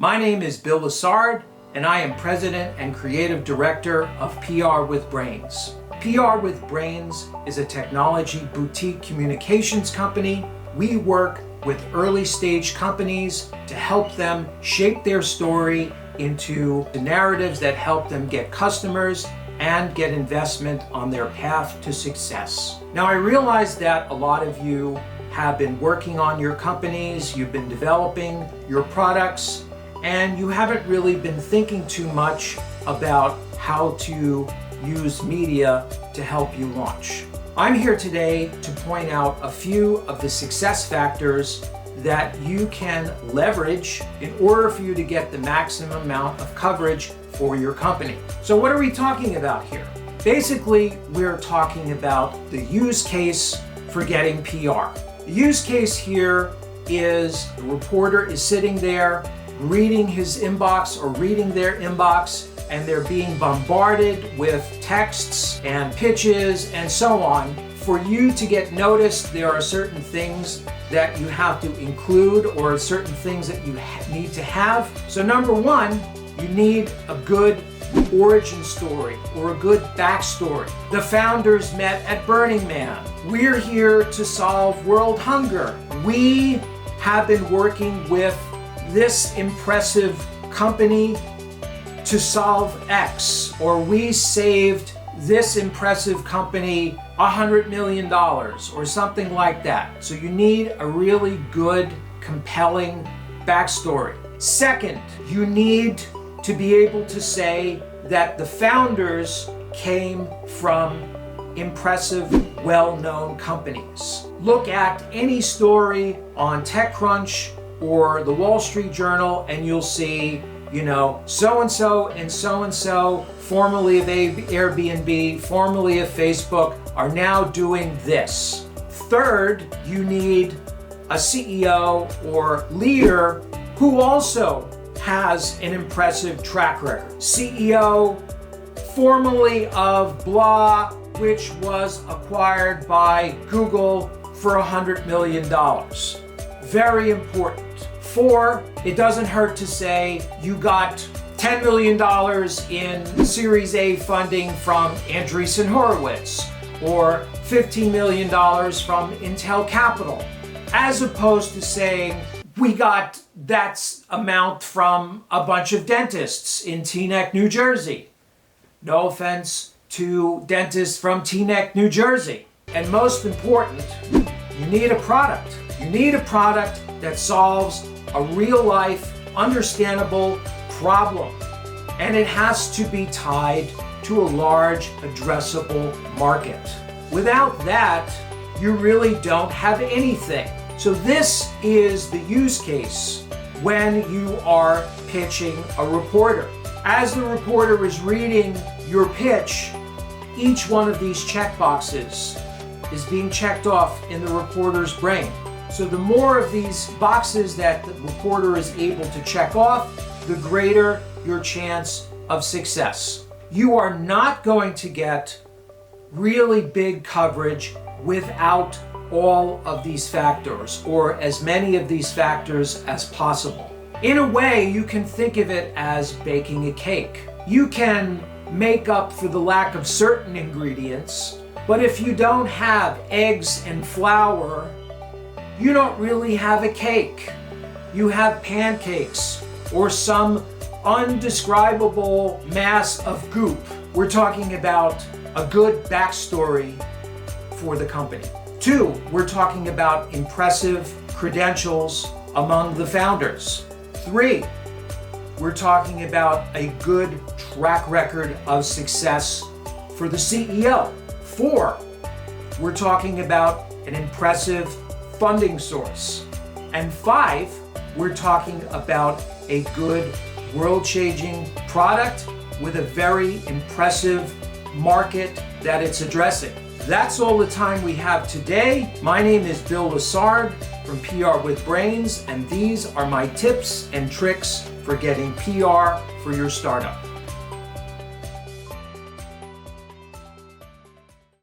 My name is Bill Lessard, and I am President and Creative Director of PR with Brains. PR with Brains is a technology boutique communications company. We work with early stage companies to help them shape their story into the narratives that help them get customers and get investment on their path to success. Now, I realize that a lot of you have been working on your companies, you've been developing your products, and you haven't really been thinking too much about how to use media to help you launch. I'm here today to point out a few of the success factors that you can leverage in order for you to get the maximum amount of coverage for your company. So what are we talking about here? Basically, we're talking about the use case for getting PR. The use case here is the reporter is sitting there reading his inbox or reading their inbox, and they're being bombarded with texts and pitches and so on. For you to get noticed, there are certain things that you have to include or certain things that you need to have. So number one, you need a good origin story or a good backstory. The founders met at Burning Man. We're here to solve world hunger. We have been working with this impressive company to solve X, or we saved this impressive company $100 million or something like that. So you need a really good, compelling backstory. Second, you need to be able to say that the founders came from impressive, well-known companies. Look at any story on TechCrunch or the Wall Street Journal and you'll see, so-and-so and so-and-so, formerly of Airbnb, formerly of Facebook, are now doing this. Third, you need a CEO or leader who also has an impressive track record. CEO, formerly of blah, which was acquired by Google for $100 million. Very important. 4, it doesn't hurt to say you got $10 million in Series A funding from Andreessen Horowitz or $15 million from Intel Capital, as opposed to saying we got that amount from a bunch of dentists in Teaneck, New Jersey. No offense to dentists from Teaneck, New Jersey. And most important, you need a product. You need a product that solves a real-life, understandable problem. And it has to be tied to a large, addressable market. Without that, you really don't have anything. So this is the use case when you are pitching a reporter. As the reporter is reading your pitch, each one of these checkboxes is being checked off in the reporter's brain. So the more of these boxes that the reporter is able to check off, the greater your chance of success. You are not going to get really big coverage without all of these factors, or as many of these factors as possible. In a way, you can think of it as baking a cake. You can make up for the lack of certain ingredients, but if you don't have eggs and flour, you don't really have a cake. You have pancakes or some undescribable mass of goop. We're talking about a good backstory for the company. 2, we're talking about impressive credentials among the founders. 3, we're talking about a good track record of success for the CEO. 4, we're talking about an impressive funding source. And 5, we're talking about a good world-changing product with a very impressive market that it's addressing. That's all the time we have today. My name is Bill Lessard from PR with Brains, and these are my tips and tricks for getting PR for your startup.